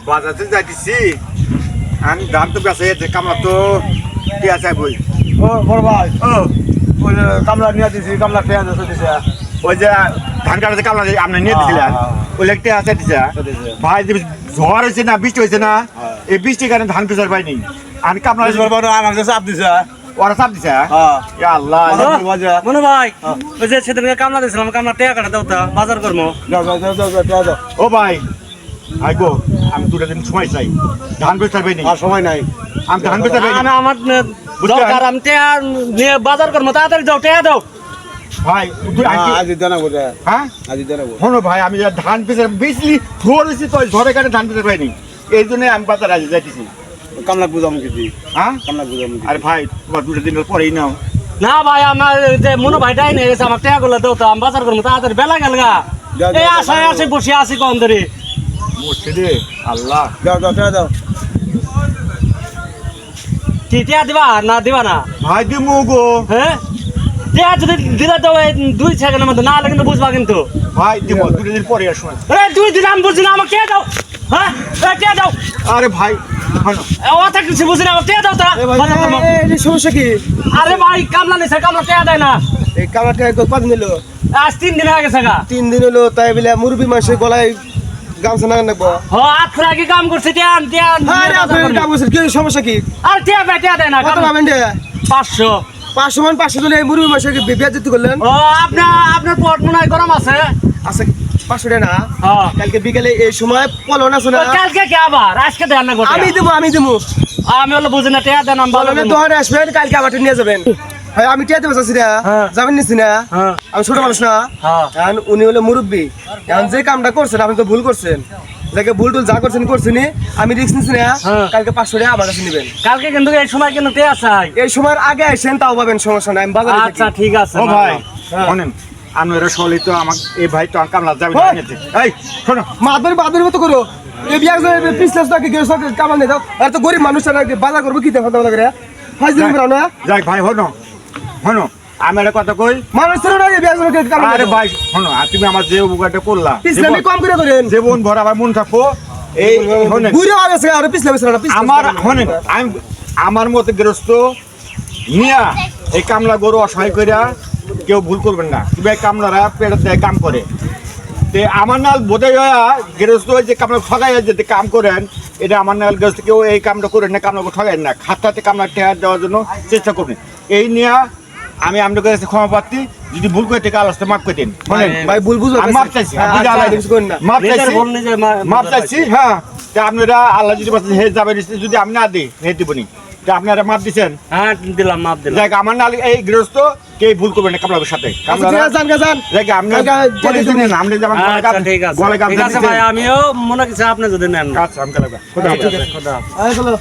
বাজারে যাইতেছি আমি ধান তো বেঁচে কামলা তো পেঁয়াজ বই ও বড় ভাই ওই যে কামলা নিয়ে দিছি কামলা পেঁয়াজ দিছে ওই যে ধান কাটাতে কামলা আপনি নিয়ে দিয়েছিলেন ওই লেগতে আছে দিছে ভাই ঝড় হয়েছে না বৃষ্টি হয়েছে না এই বৃষ্টির কারণে ধান পেঁচার পাইনি আমি কামলা আমার কাছে চাপ দিছে ওরা চাপ দিছে আল্লাহ মনে ভাই ওই যে সেদিনকে কামলা দিয়েছিলাম কামলা টাকা কাটা দাও তা বাজার করবো যাও ও ভাই আই গো আমি দুটা দিন সময় চাই ধান পেঁচার পাইনি আর সময় নাই আমি ধান পেঁচার পাইনি আমার দরকার আমি টাকা নিয়ে বাজার করবো তাড়াতাড়ি যাও টাকা দাও ভাই আজ দেনা বোঝা হ্যাঁ আজ দেনা শোনো ভাই আমি ধান পেঁচার বেশি ঝড় হয়েছি তো ঝড়ের কারণে ধান পেঁচার পাইনি এই জন্য আমি বাজার আজ যাইতেছি কামলা বুঝাম কিছু হ্যাঁ কামলা বুঝাম আরে ভাই তোমার দুটো দিনের পরেই নাও না ভাই আমার যে মনে ভাইটাই নিয়ে গেছে আমার টাকা গুলো দাও তো আমি বাজার করবো তাড়াতাড়ি বেলা গেল গা এই আশায় আসে বসে আছি কম ধরে মরছে রে আল্লাহ দাও কি টাকা দিবা না দিবা না ভাই দিমু গো হ্যাঁ টাকা যদি দিলে তো 2 সেকেন্ডের মধ্যে না হলে কিন্তু বুঝবা কিন্তু ভাই দিব দুটো দিন পরে আসো আরে 2 দিন আমি বুঝি না আমাকে টাকা দাও হ্যাঁ টাকা দাও আরে ভাই শোনো ওটা কিছু বুঝি না আমাকে টাকা দাও তা বাজার করবো। এই সমস্যা কি আরে ভাই কামলা নিছে কামলা টাকা দেয় না এই কামলাটা কদিন হলো আজ 3 দিন হয়ে গেছে গা 3 দিন হলো তাই বলে মুরবি মাসের গলায় গামছা না নাকবো হাত ফ্রাকি কাম করছে টিয়ান টিয়ান আরে আপনার কাম করছেন কি সমস্যা কি আর টিয়া বেটা দেয় না কত পাবেন রে 500 500 মান 500 জনে মুরবি মাসে কি বিয়াজ দিতে করলেন ও আপনার পট মনে হয় গরম আছে আচ্ছা 500 টাকা না হ্যাঁ কালকে বিকেলে এই সময় পলন আছে না কালকে কি আবার আজকে দেন না গোটা আমি দেবো আমি হলো বুঝি না টিয়া দেন আমি বলো পলনে দোকানে আসবেন কালকে আবার নিয়ে যাবেন হ্যাঁ আমি টিয়া দেবো চাচ্ছি না যাবেন নিচ্ছি না হ্যাঁ আমি ছোট মানুষ না হ্যাঁ এখন উনি হলো মুরব্বী এখন যে কামটা করছেন আপনি তো ভুল করছেন যাকে ভুল টুল যা করছেন করছেনি আমি রিস্ক নিচ্ছি না কালকে 500 টাকা আমার কাছে নেবেন কালকে কিন্তু এই সময় কিন্তু টিয়া চাই এই সময়ের আগে আসেন তাও পাবেন সমস্যা নাই আমি বাজারে থাকি। আচ্ছা ঠিক আছে ও ভাই শোনেন আপনারা সলি তো আমাকে এই ভাই তো কামলা যাবে না নিতে এই শোনো বাদুর মতো করো এই বিয়ার পিছলাস নাকি গেছ কামাল নেই দাও আর তো গরিব মানুষ না বাজার করবো কি দেখো করে হাজির বেরাও না যাই ভাই হনো হনো আমি একটা কথা কই মানুষ ছিল না বিয়ার কামাল আরে ভাই শোনো আর তুমি আমার যে উপকারটা করলা পিছলামি কম করে করেন যে বোন ভরা আমার মন থাকবো এই শোনেন বুড়ো আছে আর পিছলামি ছিল না আমার শোনেন আমি আমার মতো গৃহস্থ মিয়া এই কামলা গরু অসহায় কইরা কেউ ভুল করবেন না কিংবা এই কামলারা পেটের দেয় কাম করে তে আমার নাল বোধহয় গৃহস্থ যে কামলা ঠগাই যেতে কাম করেন এটা আমার নাল গৃহস্থ কেউ এই কামটা করেন না কামলা ঠগাই না খাতাতে কামলা টেহার দেওয়ার জন্য চেষ্টা করবেন এই নিয়ে আমি আপনার কাছে ক্ষমা প্রার্থী যদি ভুল করে থেকে আলোচনা মাফ করে দিন শোনেন ভাই ভুল বুঝো আমি মাপ চাইছি মাপ নিজের চাইছি ভুল নিজে মাপ চাইছি হ্যাঁ তা আপনারা আল্লাহ যদি বলছেন হে যাবে যদি আমি না দিই হে দিবনি তা আপনারা মাপ দিচ্ছেন হ্যাঁ দিলাম মাপ দিলাম দেখ আমার নাল এই গৃহস্থ কে ভুল করবেন না কামলার সাথে জান দেখ আপনার আপনি যেমন আচ্ছা ঠিক আছে গলায় গামছা ঠিক আছে ভাই আমিও মনে কিছু আপনি যদি নেন না আচ্ছা আমি কালাবে ঠিক আছে খোদা আয় চলো